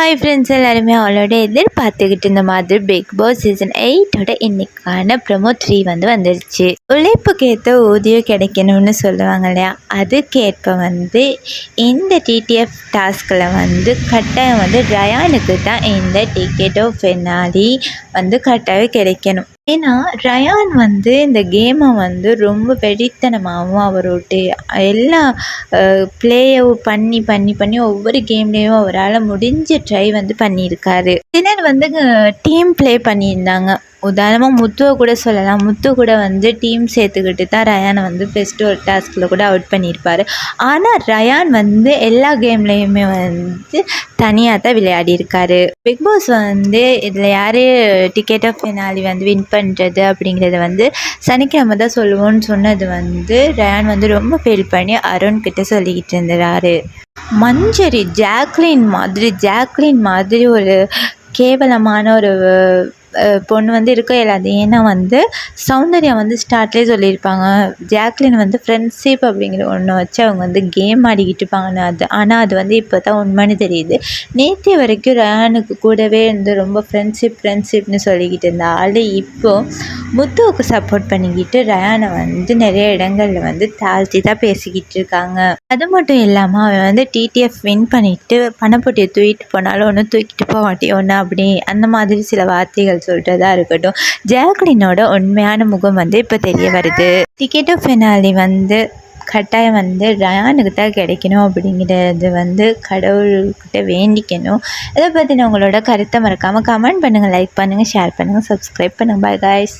Hi friends, எல்லாருமே அவளோட எதிர்பார்த்துக்கிட்டு இருந்த மாதிரி பிக் பாஸ் சீசன் 8ஓட இன்னைக்கான ப்ரோமோ 3 வந்துருச்சு. உழைப்புக்கேற்ற ஊதியம் கிடைக்கணும்னு சொல்லுவாங்க இல்லையா, அதுக்கேற்ப இந்த டிடிஎஃப் டாஸ்கில் கட்டாயம் ரயானுக்கு தான் இந்த டிக்கெட் ஆஃப் ஃபினாலி கட்டாயம் கிடைக்கணும். ஏன்னா ரயான் இந்த கேமை ரொம்ப வெறித்தனமாகவும் அவரோட எல்லா ப்ளேயும் பண்ணி பண்ணி பண்ணி ஒவ்வொரு கேம்லேயும் அவரால் முடிஞ்ச ட்ரை பண்ணியிருக்காரு. சிலர் டீம் ப்ளே பண்ணியிருந்தாங்க. உதாரணமாக முத்துவை கூட சொல்லலாம். முத்து கூட டீம் சேர்த்துக்கிட்டு தான் ரயானை பெஸ்ட்டு ஒரு டாஸ்கில் கூட அவுட் பண்ணியிருப்பார். ஆனால் ரயான் எல்லா கேம்லேயுமே தனியாக தான் விளையாடியிருக்காரு. பிக் பாஸ் இதில் யார் டிக்கெட் ஆஃப் ஃபினாலி வின் பண்ணுறது அப்படிங்கிறத சனிக்கிழமை தான் சொல்லுவோன்னு சொன்னது ரயான் ரொம்ப ஃபீல் பண்ணி அருண் கிட்ட சொல்லிக்கிட்டு இருந்தாரு. மஞ்சரி ஜாக்லின் மாதிரி ஒரு கேவலமான ஒரு பொண்ணு இருக்க இயலாது. ஏன்னா சௌந்தர்யா ஸ்டார்ட்லேயே சொல்லியிருப்பாங்க, ஜாக்லின் ஃப்ரெண்ட்ஷிப் அப்படிங்கிற ஒன்று வச்சு அவங்க கேம் ஆடிக்கிட்டு இருப்பாங்கன்னு. ஆனால் அது இப்போ தான் உண்மைன்னு தெரியுது. நேற்று வரைக்கும் ரயானுக்கு கூடவே ரொம்ப ஃப்ரெண்ட்ஷிப்னு சொல்லிக்கிட்டு இருந்த ஆள் இப்போது முத்துவுக்கு சப்போர்ட் பண்ணிக்கிட்டு ரயானை நிறைய இடங்களில் தாழ்த்தி தான் பேசிக்கிட்டு இருக்காங்க. அது மட்டும் இல்லாமல் அவன் டிடிஎஃப் வின் பண்ணிவிட்டு பணப்பொட்டியை தூக்கிட்டு போனாலும் ஒன்று தூக்கிட்டு போக மாட்டேன் ஒன்று அப்படி அந்த மாதிரி சில வார்த்தைகள் சொல்கிறதா இருக்கட்டும். ஜாக்லினோட உண்மையான முகம் இப்போ தெரிய வருது. டிக்கெட் ஆஃப் ஃபினாலி கட்டாயம் ரயானுக்கு தான் கிடைக்கணும் அப்படிங்கிறது கடவுள்கிட்ட வேண்டிக்கணும். இதை பற்றின உங்களோட கருத்தை மறக்காமல் கமெண்ட் பண்ணுங்கள், லைக் பண்ணுங்கள், ஷேர் பண்ணுங்கள், சப்ஸ்கிரைப் பண்ணுங்கள். Bye guys.